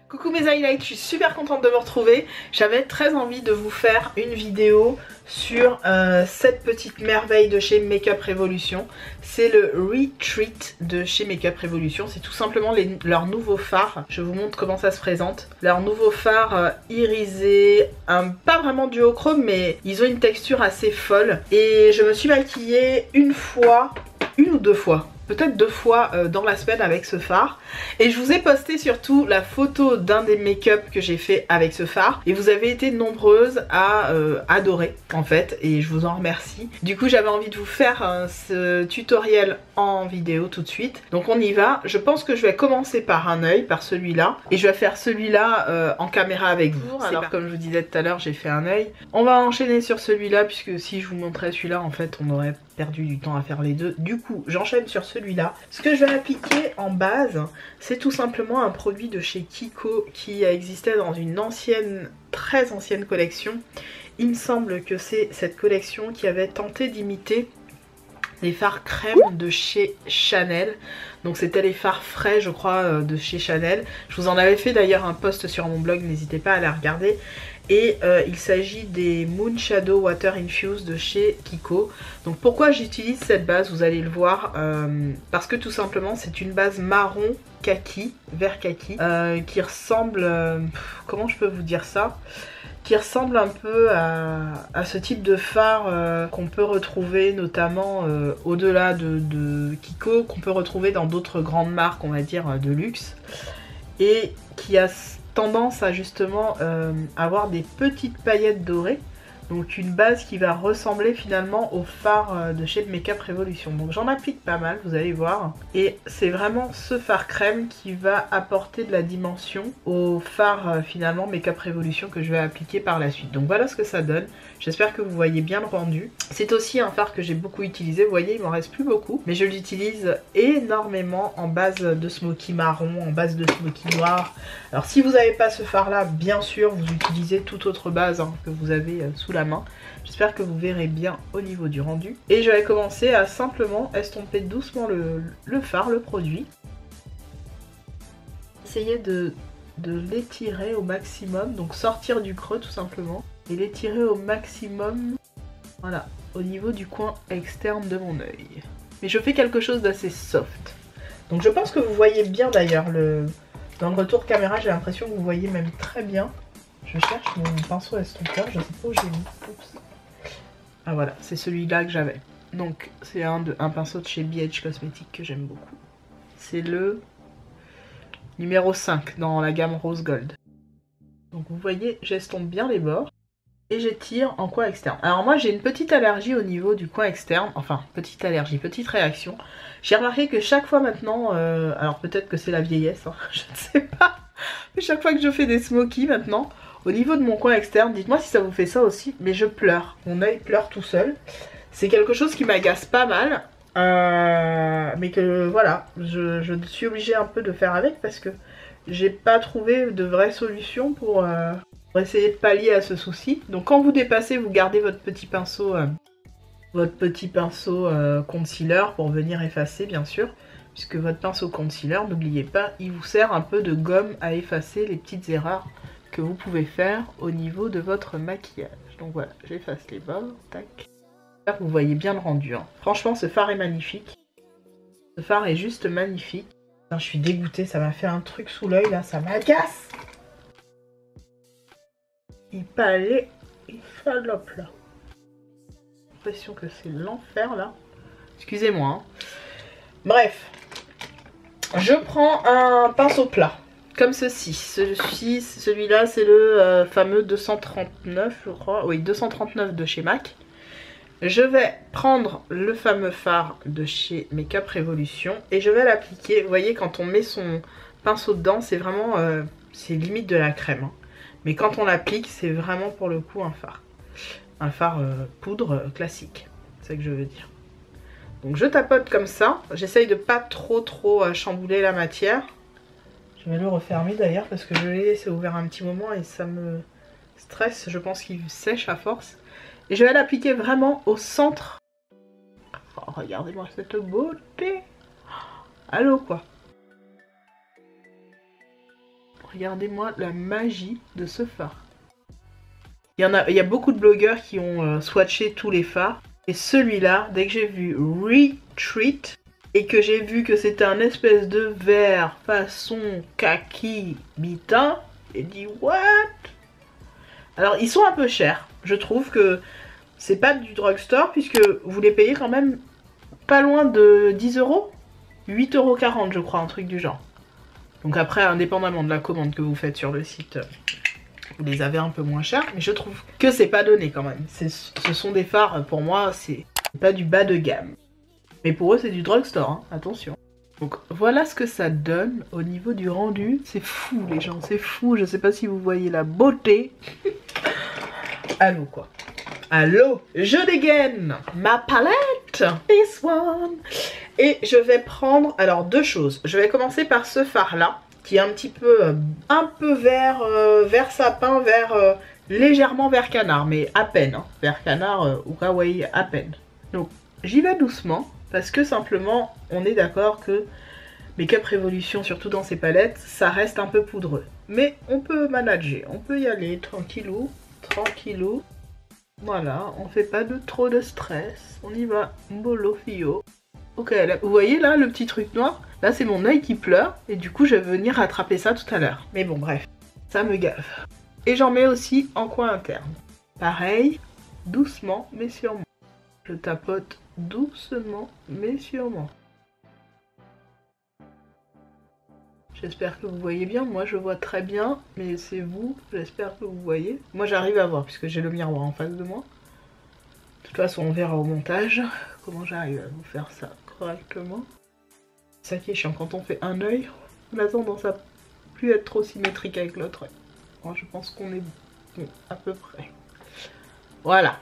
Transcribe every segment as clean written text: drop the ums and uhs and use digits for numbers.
Coucou mes highlights, je suis super contente de vous retrouver. J'avais très envie de vous faire une vidéo sur cette petite merveille de chez Makeup Revolution. C'est le Retreat de chez Makeup Revolution. C'est tout simplement leur nouveau fard. Je vous montre comment ça se présente. Leur nouveau fard irisé, pas vraiment duochrome, mais ils ont une texture assez folle. Et je me suis maquillée une ou deux fois. Peut-être 2 fois dans la semaine avec ce fard. Et je vous ai posté surtout la photo d'un des make-up que j'ai fait avec ce fard. Et vous avez été nombreuses à adorer en fait. Et je vous en remercie. Du coup j'avais envie de vous faire ce tutoriel en vidéo tout de suite. Donc on y va. Je pense que je vais commencer par un œil, par celui-là. Et je vais faire celui-là en caméra avec vous. Alors comme je vous disais tout à l'heure, j'ai fait un œil. On va enchaîner sur celui-là puisque si je vous montrais celui-là en fait on aurait perdu du temps à faire les deux. Du coup j'enchaîne sur celui-là. Ce que je vais appliquer en base, c'est tout simplement un produit de chez Kiko qui existait dans une ancienne, très ancienne collection. Il me semble que c'est cette collection qui avait tenté d'imiter les fards crème de chez Chanel. Donc c'était les fards frais je crois de chez Chanel. Je vous en avais fait d'ailleurs un post sur mon blog, n'hésitez pas à aller regarder. Et il s'agit des Moon Shadow Water Infused de chez Kiko. Donc pourquoi j'utilise cette base, vous allez le voir, parce que tout simplement c'est une base marron kaki, vert kaki, qui ressemble, comment je peux vous dire ça, qui ressemble un peu à ce type de fard qu'on peut retrouver notamment au-delà de Kiko, qu'on peut retrouver dans d'autres grandes marques on va dire de luxe, et qui a tendance à justement avoir des petites paillettes dorées. Donc une base qui va ressembler finalement au fard de chez Makeup Revolution. Donc j'en applique pas mal, vous allez voir. Et c'est vraiment ce fard crème qui va apporter de la dimension au fard finalement Makeup Revolution que je vais appliquer par la suite. Donc voilà ce que ça donne. J'espère que vous voyez bien le rendu. C'est aussi un fard que j'ai beaucoup utilisé. Vous voyez, il m'en reste plus beaucoup. Mais je l'utilise énormément en base de smoky marron, en base de smoky noir. Alors si vous n'avez pas ce fard là, bien sûr, vous utilisez toute autre base que vous avez sous la main. J'espère que vous verrez bien au niveau du rendu. Et je vais commencer à simplement estomper doucement le fard, le produit. Essayez de l'étirer au maximum, donc sortir du creux tout simplement. Et l'étirer au maximum, voilà, au niveau du coin externe de mon œil. Mais je fais quelque chose d'assez soft. Donc je pense que vous voyez bien d'ailleurs dans le retour caméra, j'ai l'impression que vous voyez même très bien. Je cherche mon pinceau estompeur, je sais pas où j'ai mis. Oups. Ah voilà, c'est celui-là que j'avais. Donc c'est un pinceau de chez BH Cosmetics que j'aime beaucoup. C'est le numéro 5 dans la gamme Rose Gold. Donc vous voyez, j'estompe bien les bords. Et j'étire en coin externe. Alors moi j'ai une petite allergie au niveau du coin externe. Enfin, petite allergie, petite réaction. J'ai remarqué que chaque fois maintenant, alors peut-être que c'est la vieillesse, hein, je ne sais pas. Mais chaque fois que je fais des smokies maintenant, au niveau de mon coin externe, dites-moi si ça vous fait ça aussi, mais je pleure. Mon œil pleure tout seul. C'est quelque chose qui m'agace pas mal. Mais que voilà, je suis obligée un peu de faire avec parce que j'ai pas trouvé de vraie solution pour essayer de pallier à ce souci. Donc quand vous dépassez, vous gardez votre petit pinceau concealer pour venir effacer bien sûr. Puisque votre pinceau concealer, n'oubliez pas, il vous sert un peu de gomme à effacer les petites erreurs que vous pouvez faire au niveau de votre maquillage. Donc voilà, j'efface les bords, tac. J'espère que vous voyez bien le rendu. Hein. Franchement, ce fard est magnifique. Ce fard est juste magnifique. Putain, je suis dégoûtée, ça m'a fait un truc sous l'œil là, ça m'agace. Il palait, il salope là. J'ai l'impression que c'est l'enfer là. Excusez-moi. Hein. Bref, je prends un pinceau plat. Comme ceci. Celui-là, c'est le fameux 239, je crois. Oui, 239 de chez MAC. Je vais prendre le fameux fard de chez Makeup Revolution et je vais l'appliquer. Vous voyez, quand on met son pinceau dedans, c'est vraiment... c'est limite de la crème. Hein. Mais quand on l'applique, c'est vraiment pour le coup un fard. Un fard poudre classique. C'est ça que je veux dire. Donc je tapote comme ça. J'essaye de pas trop chambouler la matière. Je vais le refermer d'ailleurs parce que je l'ai laissé ouvert un petit moment et ça me stresse. Je pense qu'il sèche à force. Et je vais l'appliquer vraiment au centre. Oh, regardez-moi cette beauté. Allô quoi. Regardez-moi la magie de ce fard. Il y a beaucoup de blogueurs qui ont swatché tous les fards. Et celui-là, dès que j'ai vu Retreat et que j'ai vu que c'était un espèce de vert façon kaki bitin, j'ai dit what? Alors ils sont un peu chers. Je trouve que c'est pas du drugstore puisque vous les payez quand même pas loin de 10 €. 8,40 € je crois, un truc du genre. Donc après, indépendamment de la commande que vous faites sur le site, vous les avez un peu moins chers. Mais je trouve que c'est pas donné quand même. Ce sont des fards, pour moi, c'est pas du bas de gamme. Mais pour eux, c'est du drugstore, hein, attention. Donc voilà ce que ça donne au niveau du rendu. C'est fou les gens, c'est fou. Je sais pas si vous voyez la beauté. Allô quoi. Allô, je dégaine ma palette, this one. Et je vais prendre, alors deux choses. Je vais commencer par ce fard là, qui est un petit peu, vert, vert sapin, vert, légèrement vert canard, mais à peine, hein. Vert canard ou kawaii à peine. Donc j'y vais doucement, parce que simplement, on est d'accord que Make Up Revolution, surtout dans ces palettes, ça reste un peu poudreux. Mais on peut manager, on peut y aller tranquillou, tranquillou. Voilà, on fait pas de trop de stress, on y va mollo fio. Ok, là, vous voyez là le petit truc noir? Là c'est mon œil qui pleure et du coup je vais venir rattraper ça tout à l'heure. Mais bon bref, ça me gave. Et j'en mets aussi en coin interne. Pareil, doucement mais sûrement. Je tapote doucement mais sûrement. J'espère que vous voyez bien, moi je vois très bien, mais c'est vous, j'espère que vous voyez. Moi j'arrive à voir puisque j'ai le miroir en face de moi. De toute façon on verra au montage comment j'arrive à vous faire ça correctement. C'est ça qui est chiant, quand on fait un œil, on a tendance à plus être trop symétrique avec l'autre œil. Bon, je pense qu'on est bon à peu près. Voilà.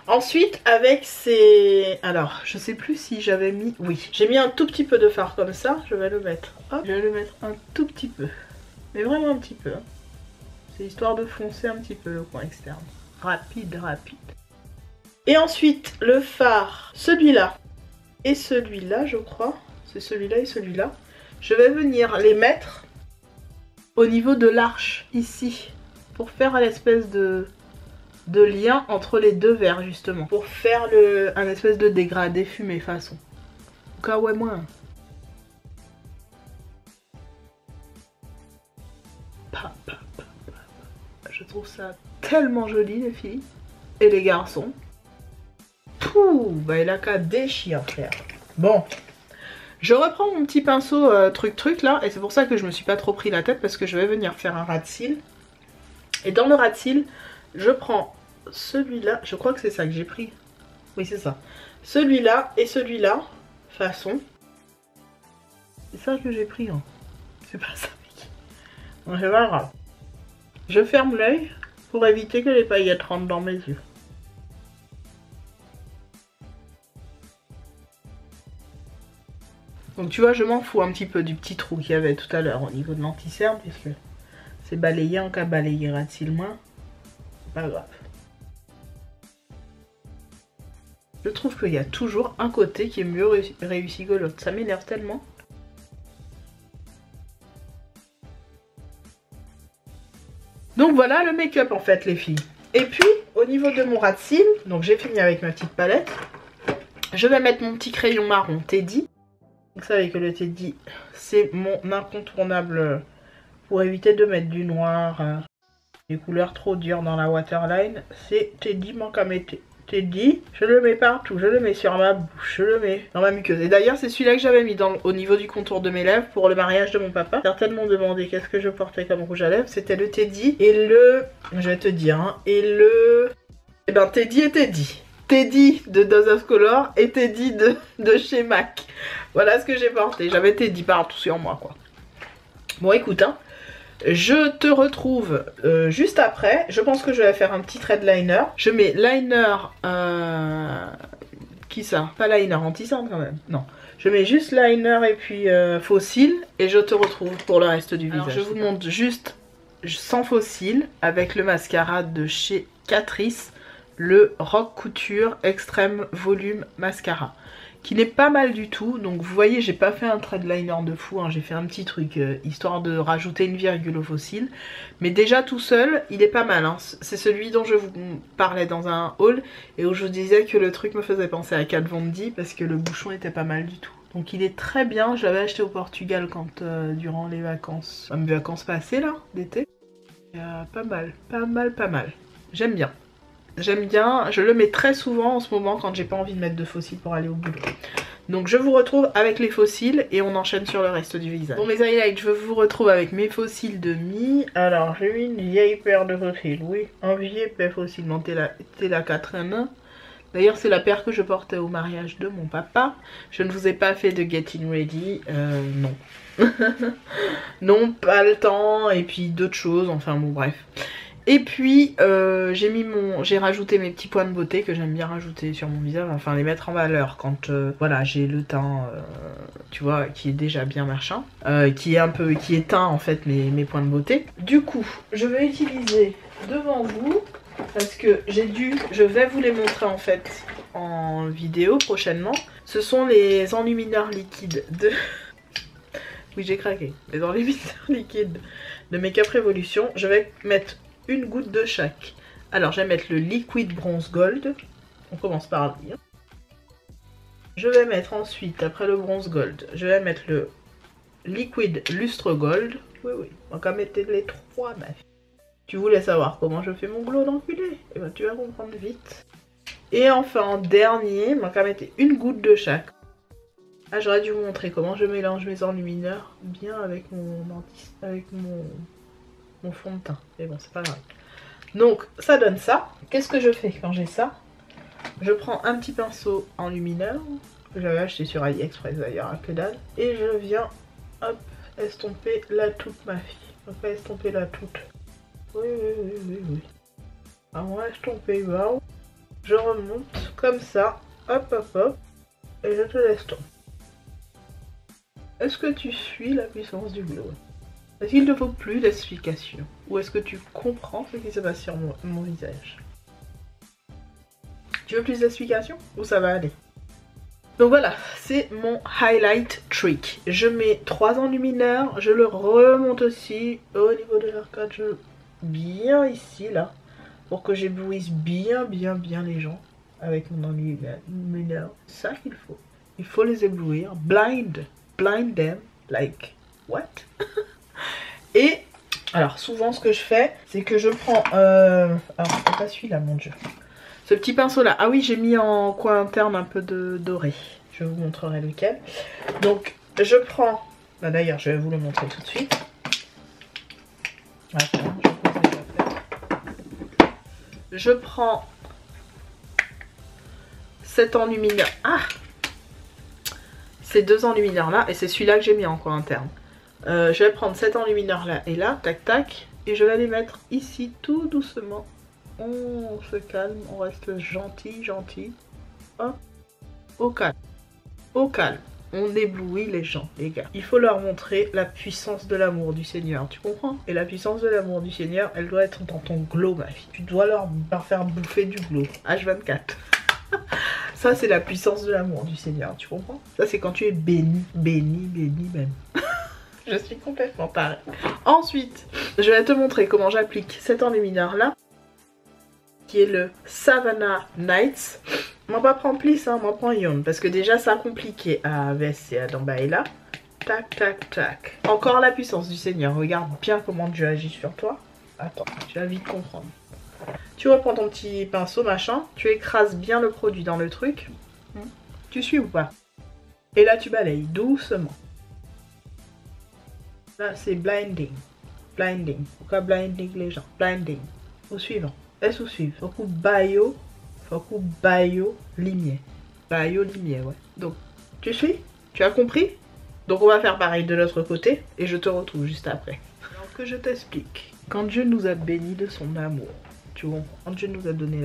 Ensuite, avec ces... Alors, je sais plus si j'avais mis... Oui, j'ai mis un tout petit peu de fard comme ça. Je vais le mettre. Hop, je vais le mettre un tout petit peu. Mais vraiment un petit peu. Hein. C'est histoire de foncer un petit peu le coin externe. Rapide, rapide. Et ensuite, le fard, celui-là et celui-là, je crois. C'est celui-là et celui-là. Je vais venir les mettre au niveau de l'arche, ici. Pour faire l'espèce de lien entre les deux verres justement, pour faire un espèce de dégradé fumé façon. Au cas ouais moins. Je trouve ça tellement joli les filles et les garçons. Pouh, bah il a qu'à déchirer frère. Bon, je reprends mon petit pinceau truc là et c'est pour ça que je me suis pas trop pris la tête parce que je vais venir faire un ras de cils. Et dans le ras de cils, je prends celui-là, je crois que c'est ça que j'ai pris. Oui, c'est ça. Celui-là et celui-là, façon. C'est ça que j'ai pris, hein. C'est pas ça, mec. Bon, c'est pas grave. Je ferme l'œil pour éviter que les paillettes rentrent dans mes yeux. Donc tu vois, je m'en fous un petit peu du petit trou qu'il y avait tout à l'heure au niveau de l'anti-cerne, puisque c'est balayé en cas balayé ras de cils moins. Pas grave. Je trouve qu'il y a toujours un côté qui est mieux réussi que l'autre. Ça m'énerve tellement. Donc voilà le make-up en fait les filles. Et puis au niveau de mon ras de cils, donc j'ai fini avec ma petite palette. Je vais mettre mon petit crayon marron Teddy. Vous savez que le Teddy c'est mon incontournable pour éviter de mettre du noir. Des couleurs trop dures dans la waterline, c'est Teddy manque à mettre. Teddy, je le mets partout, je le mets sur ma bouche, je le mets dans ma muqueuse. Et d'ailleurs c'est celui-là que j'avais mis au niveau du contour de mes lèvres pour le mariage de mon papa. Certains m'ont demandé qu'est-ce que je portais comme rouge à lèvres, c'était le Teddy et le... Je vais te dire, hein, et le... Eh ben Teddy et Teddy. Teddy de Dose of Color et Teddy de chez MAC. Voilà ce que j'ai porté, j'avais Teddy partout sur moi quoi. Bon écoute hein. Je te retrouve juste après. Je pense que je vais faire un petit trait de liner. Je mets liner... Qui ça? Pas liner anti-cerne quand même. Non. Je mets juste liner et puis faux cils. Et je te retrouve pour le reste du visage. Alors je vous montre juste sans faux cils avec le mascara de chez Catrice. Le Rock Couture Extreme Volume Mascara. qui n'est pas mal du tout. Donc vous voyez, j'ai pas fait un trait de liner de fou, hein. J'ai fait un petit truc histoire de rajouter une virgule au fossile. Mais déjà tout seul, il est pas mal, hein. C'est celui dont je vous parlais dans un haul et où je vous disais que le truc me faisait penser à Kat Von D parce que le bouchon était pas mal du tout. Donc il est très bien, je l'avais acheté au Portugal quand durant les vacances, mes vacances passées là, d'été. Pas mal, pas mal, pas mal. J'aime bien. J'aime bien, je le mets très souvent en ce moment quand j'ai pas envie de mettre de fossiles pour aller au boulot. Donc je vous retrouve avec les fossiles et on enchaîne sur le reste du visage. Pour mes highlights, je vous retrouve avec mes fossiles de Mi. Alors j'ai mis une vieille paire de fossiles, oui, un vieil paire fossile, non, t'es la 4N. D'ailleurs c'est la paire que je portais au mariage de mon papa. Je ne vous ai pas fait de getting ready, non. Non, pas le temps, et puis d'autres choses, enfin bon bref. Et puis j'ai rajouté mes petits points de beauté que j'aime bien rajouter sur mon visage, enfin les mettre en valeur quand voilà, j'ai le teint tu vois, qui est déjà bien machin, qui est teint en fait mes points de beauté. Du coup je vais utiliser devant vous, parce que je vais vous les montrer en fait en vidéo prochainement. Ce sont les enlumineurs liquides de oui j'ai craqué, les enlumineurs liquides de Make Up Revolution. Je vais mettre une goutte de chaque. Alors je vais mettre le Liquid Bronze Gold. On commence par lui. Je vais mettre ensuite, après le Bronze Gold, je vais mettre le Liquid Lustre Gold. Oui, oui, on va mettre les trois, ma fille. Tu voulais savoir comment je fais mon glow d'enculé? Et ben tu vas comprendre vite. Et enfin en dernier, on va mettre une goutte de chaque. Ah, j'aurais dû vous montrer comment je mélange mes enlumineurs bien avec mon fond de teint. Mais bon, c'est pas grave. Donc, ça donne ça. Qu'est-ce que je fais quand j'ai ça? Je prends un petit pinceau enlumineur, que j'avais acheté sur AliExpress d'ailleurs, à que dalle. Et je viens, hop, estomper la toute, ma fille. Donc, pas estomper la toute. Oui, oui, oui, oui, oui. Alors, estomper, wow. Je remonte comme ça. Hop, hop, hop. Et je te laisse tomber. Est-ce que tu suis la puissance du glow? Est-ce qu'il ne faut plus d'explication? Ou est-ce que tu comprends ce qui se passe sur mon visage? Tu veux plus d'explications? Ou ça va aller? Donc voilà, c'est mon highlight trick. Je mets 3 enlumineurs, je le remonte aussi au niveau de l'arcade, bien ici là, pour que j'éblouisse bien les gens avec mon enlumineur. C'est ça qu'il faut. Il faut les éblouir, blind them, like what? Et alors souvent ce que je fais, c'est que je prends alors c'est pas celui-là, mon dieu, ce petit pinceau là. Ah oui, j'ai mis en coin interne un peu de doré, je vous montrerai lequel. Donc je prends, bah d'ailleurs je vais vous le montrer tout de suite. Attends, je prends cet enlumineur, ces deux enlumineurs là, et c'est celui-là que j'ai mis en coin interne. Je vais prendre cet enlumineur là et là, tac tac, et je vais les mettre ici tout doucement. On se calme, on reste gentil. Hop, au calme, au calme. On éblouit les gens, les gars. Il faut leur montrer la puissance de l'amour du Seigneur, tu comprends? Et la puissance de l'amour du Seigneur, elle doit être dans ton glow, ma fille. Tu dois leur faire bouffer du glow, H24. Ça, c'est la puissance de l'amour du Seigneur, tu comprends? Ça, c'est quand tu es béni même. Je suis complètement tarée. Ensuite, je vais te montrer comment j'applique cet enlumineur là, qui est le Savannah Nights. On va prendre plus, hein, on va prendre Yon, parce que déjà ça compliqué à vestir à d'en là. Tac, tac, tac. Encore la puissance du Seigneur. Regarde bien comment Dieu agit sur toi. Attends, tu vas vite comprendre. Tu reprends ton petit pinceau, machin. Tu écrases bien le produit dans le truc. Tu suis ou pas? Et là, tu balayes doucement. Là, c'est blinding. Blinding. Pourquoi blinding les gens? Blinding. Au suivant. Est-ce au suivant? Faut bayo limier. Bayo limier, ouais. Donc, tu suis? Tu as compris? Donc, on va faire pareil de l'autre côté. Et je te retrouve juste après. Alors que je t'explique. Quand Dieu nous a bénis de son amour, tu vois, quand Dieu nous a donné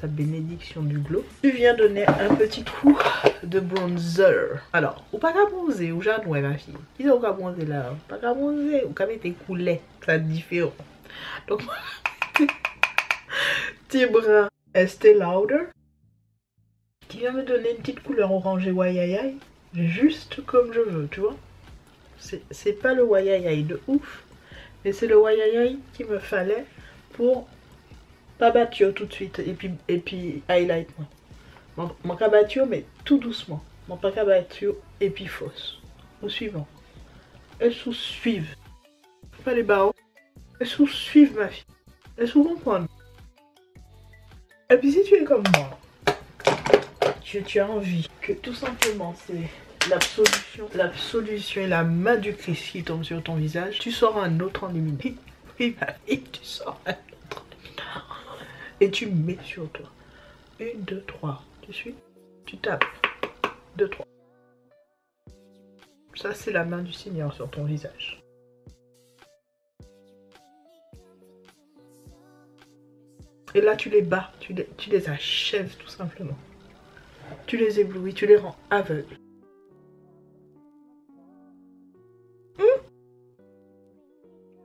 sa bénédiction du glow, tu viens donner un petit coup de bronzer. Alors, ou pas qu'à bronzer, ou j'en ouais ma fille. Ils ont qu'à bronzer là, pas qu'à bronzer, ou qu'à mettre des coulets, c'est différent. Donc, petit brin Estée Lauder, qui vient me donner une petite couleur orangée waiaïaï, juste comme je veux, tu vois. C'est pas le waiaïaï de ouf, mais c'est le waiaïaï qu'il me fallait pour pas battre tout de suite et puis highlight moi. Mon cabatio mais tout doucement. Mon pas cabatio et puis fausse. Au suivant. Elles sous-suivent. Pas les barreaux. Elles sous-suivent ma fille. Elles sous-comprennent. Et puis si tu es comme moi, tu as envie que tout simplement c'est la solution et la main du Christ qui tombe sur ton visage, tu sors un autre enlumineur. Oui ma fille, tu sors un autre enlumineur. Et tu mets sur toi. 1, 2, 3. Tu suis? Tu tapes. 2, 3. Ça, c'est la main du Seigneur sur ton visage. Et là, tu les bats. Tu les achèves tout simplement. Tu les éblouis. Tu les rends aveugles.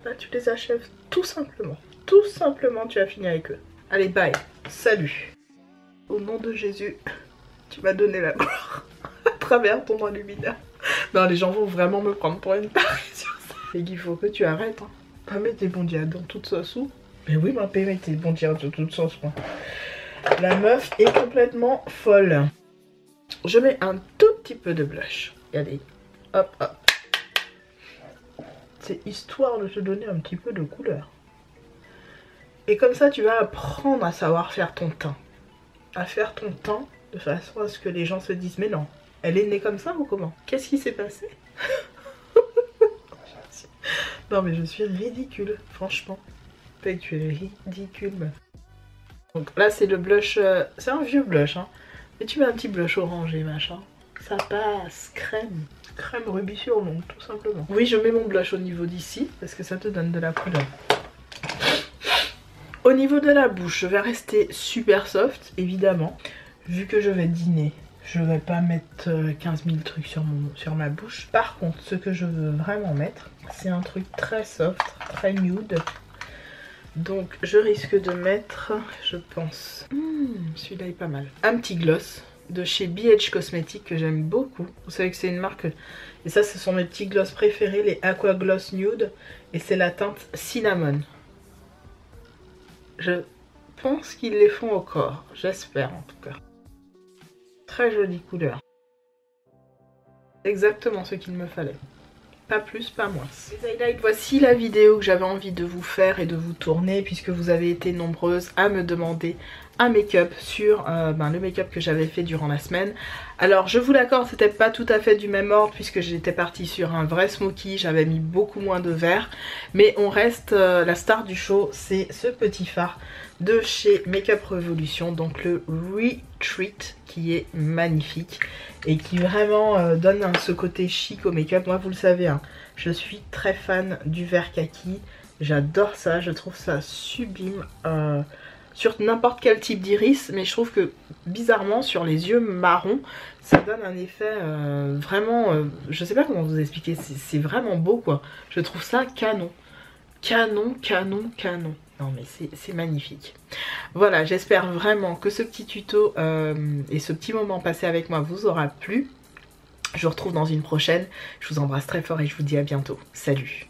Là, tu les achèves tout simplement. Tout simplement, tu as fini avec eux. Allez, bye. Salut. Au nom de Jésus, tu m'as donné la gloire à travers ton enlumineur. Non, les gens vont vraiment me prendre pour une tarée sur ça. Et qu'il faut que tu arrêtes. Hein. Pas mettre des bons diades dans toute sauce ou. Mais oui, ma paix, mettez des bons diades dans toute sauce. Moi. La meuf est complètement folle. Je mets un tout petit peu de blush. Regardez. Hop, hop. C'est histoire de te donner un petit peu de couleur. Et comme ça, tu vas apprendre à savoir faire ton teint. À faire ton teint de façon à ce que les gens se disent mais non, elle est née comme ça ou comment? Qu'est-ce qui s'est passé? Non mais je suis ridicule, franchement. Fait que tu es ridicule meuf. Donc là c'est le blush, c'est un vieux blush hein. Mais tu mets un petit blush orangé machin. Ça passe, crème rubis sur l'ongle tout simplement. Oui je mets mon blush au niveau d'ici parce que ça te donne de la couleur. Au niveau de la bouche, je vais rester super soft, évidemment. Vu que je vais dîner, je vais pas mettre 15 000 trucs sur ma bouche. Par contre, ce que je veux vraiment mettre, c'est un truc très soft, très nude. Donc, je risque de mettre, je pense... celui-là est pas mal. Un petit gloss de chez BH Cosmetics que j'aime beaucoup. Vous savez que c'est une marque... Et ça, ce sont mes petits gloss préférés, les Aqua Gloss Nude. Et c'est la teinte Cinnamon. Je pense qu'ils les font au corps, j'espère en tout cas. Très jolie couleur. Exactement ce qu'il me fallait. Pas plus, pas moins. Les highlights, voici la vidéo que j'avais envie de vous faire et de vous tourner puisque vous avez été nombreuses à me demander un make-up sur le make-up que j'avais fait durant la semaine. Alors je vous l'accorde, c'était pas tout à fait du même ordre puisque j'étais partie sur un vrai smoky, j'avais mis beaucoup moins de vert. Mais on reste, la star du show, c'est ce petit fard de chez Makeup Revolution, donc le Retreat qui est magnifique et qui vraiment donne ce côté chic au make-up. Moi vous le savez, hein, je suis très fan du vert kaki, j'adore ça, je trouve ça sublime sur n'importe quel type d'iris, mais je trouve que bizarrement sur les yeux marrons ça donne un effet vraiment, je sais pas comment vous expliquer, c'est vraiment beau quoi, je trouve ça canon. Canon. Non mais c'est magnifique. Voilà, j'espère vraiment que ce petit tuto et ce petit moment passé avec moi vous aura plu. Je vous retrouve dans une prochaine. Je vous embrasse très fort et je vous dis à bientôt. Salut!